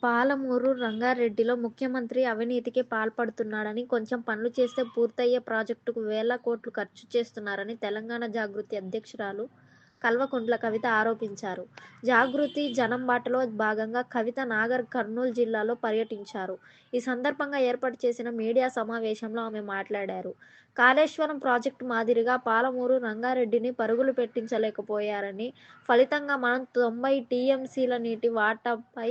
పాలమూరు రంగారెడ్డిలో ముఖ్యమంత్రి అవినీతికి పాల్పడుతున్నాడని, కొంచెం పనులు చేస్తే పూర్తయ్యే ప్రాజెక్టుకు వేల కోట్లు ఖర్చు చేస్తున్నారని తెలంగాణ జాగృతి అధ్యక్షురాలు కల్వకుంట్ల కవిత ఆరోపించారు. జాగృతి జనం బాటలో భాగంగా కవిత నాగర్ కర్నూల్ జిల్లాలో పర్యటించారు. ఈ సందర్భంగా ఏర్పాటు చేసిన మీడియా సమావేశంలో ఆమె మాట్లాడారు. కాళేశ్వరం ప్రాజెక్టు మాదిరిగా పాలమూరు రంగారెడ్డిని పరుగులు పెట్టించలేకపోయారని, ఫలితంగా మనం 90 టీఎంసీల నీటి వాటాపై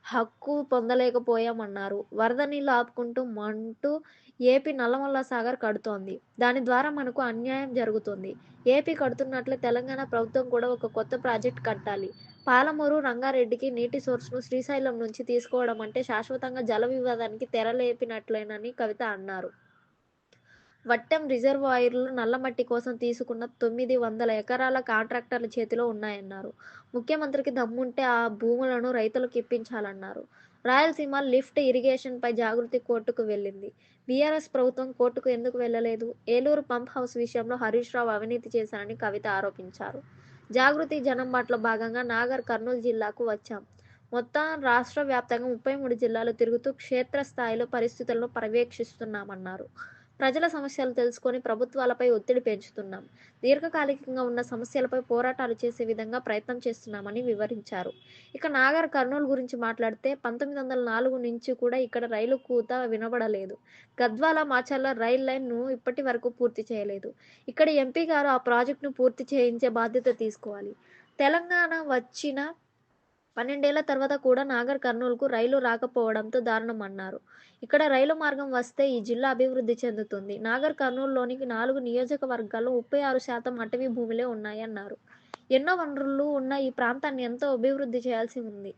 హక్కు పొందలేకపోయామన్నారు. వరద నీళ్లు ఆపుకుంటూ మంటూ ఏపీ నల్లమల్ల సాగర్ కడుతోంది. దాని ద్వారా మనకు అన్యాయం జరుగుతోంది. ఏపీ కడుతున్నట్లే తెలంగాణ ప్రభుత్వం కూడా ఒక కొత్త ప్రాజెక్టు కట్టాలి. పాలమూరు రంగారెడ్డికి నీటి సోర్స్ను శ్రీశైలం నుంచి తీసుకోవడం అంటే శాశ్వతంగా జల వివాదానికి తెరలేపినట్లేనని కవిత అన్నారు. వట్టెం రిజర్వాయర్లు నల్లమట్టి కోసం తీసుకున్న 900 ఎకరాల కాంట్రాక్టర్ల చేతిలో ఉన్నాయన్నారు. ముఖ్యమంత్రికి దమ్ముంటే ఆ భూములను రైతులకు ఇప్పించాలన్నారు. రాయలసీమ లిఫ్ట్ ఇరిగేషన్పై జాగృతి కోర్టుకు వెళ్లింది. బీఆర్ఎస్ ప్రభుత్వం కోర్టుకు ఎందుకు వెళ్లలేదు? ఏలూరు పంప్ హౌస్ విషయంలో హరీష్ రావు అవినీతి చేశారని కవిత ఆరోపించారు. జాగృతి జనం బాటలో భాగంగా నాగర్ కర్నూల్ జిల్లాకు వచ్చాం. మొత్తం రాష్ట్ర వ్యాప్తంగా 33 జిల్లాలు తిరుగుతూ క్షేత్రస్థాయిలో పరిస్థితులను పర్యవేక్షిస్తున్నామన్నారు. ప్రజల సమస్యలు తెలుసుకొని ప్రభుత్వాలపై ఒత్తిడి పెంచుతున్నాం. దీర్ఘకాలికంగా ఉన్న సమస్యలపై పోరాటాలు చేసే విధంగా ప్రయత్నం చేస్తున్నామని వివరించారు. ఇక నాగర్ కర్నూల్ గురించి మాట్లాడితే 1904 నుంచి కూడా ఇక్కడ రైలు కూత వినబడలేదు. గద్వాల మాచర్ల రైల్ లైన్ను ఇప్పటి వరకు పూర్తి చేయలేదు. ఇక్కడి ఎంపీ గారు ఆ ప్రాజెక్టును పూర్తి చేయించే బాధ్యత తీసుకోవాలి. తెలంగాణ వచ్చిన 12 ఏళ్ల తర్వాత కూడా నాగర్ కర్నూల్కు రైలు రాకపోవడంతో దారుణమన్నారు. ఇక్కడ రైలు మార్గం వస్తే ఈ జిల్లా అభివృద్ధి చెందుతుంది. నాగర్ కర్నూల్లోని 4 నియోజకవర్గాల్లో 36% అటవీ భూములే ఉన్నాయన్నారు. ఎన్నో వనరులు ఉన్న ఈ ప్రాంతాన్ని ఎంతో అభివృద్ధి చేయాల్సి ఉంది.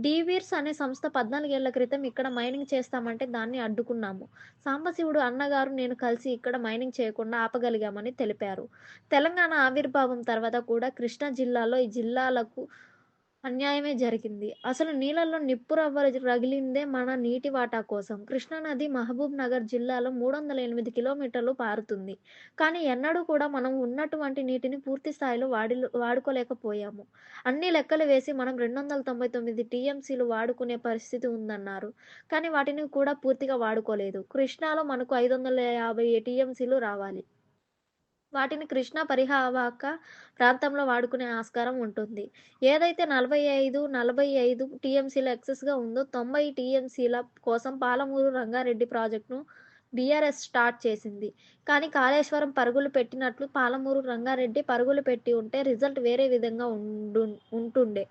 డీవీర్స్ అనే సంస్థ 14 ఏళ్ల క్రితం ఇక్కడ మైనింగ్ చేస్తామంటే దాన్ని అడ్డుకున్నాము. సాంబశివుడు అన్నగారు నేను కలిసి ఇక్కడ మైనింగ్ చేయకుండా ఆపగలిగామని తెలిపారు. తెలంగాణ ఆవిర్భావం తర్వాత కూడా కృష్ణా జిల్లాలో ఈ జిల్లాలకు అన్యాయమే జరిగింది. అసలు నీళ్లలో నిప్పురవ్వ రగిలిందే మన నీటి వాటా కోసం. కృష్ణానది మహబూబ్ నగర్ జిల్లాలో 308 కిలోమీటర్లు పారుతుంది. కానీ ఎన్నడూ కూడా మనం ఉన్నటువంటి నీటిని పూర్తి స్థాయిలో వాడుకోలేకపోయాము. అన్ని లెక్కలు వేసి మనం 299 టీఎంసీలు వాడుకునే పరిస్థితి ఉందన్నారు. కానీ వాటిని కూడా పూర్తిగా వాడుకోలేదు. కృష్ణాలో మనకు 550 టీఎంసీలు రావాలి. వాటిని కృష్ణా పరివాహక ప్రాంతంలో వాడుకునే ఆస్కారం ఉంటుంది. ఏదైతే 45 టీఎంసీల ఎక్సెస్‌గా ఉందో 90 టీఎంసీల కోసం పాలమూరు రంగారెడ్డి ప్రాజెక్టును బీఆర్ఎస్ స్టార్ట్ చేసింది. కానీ కాళేశ్వరం పరుగులు పెట్టినట్లు పాలమూరు రంగారెడ్డి పరుగులు పెట్టి ఉంటే రిజల్ట్ వేరే విధంగా ఉంటుండే.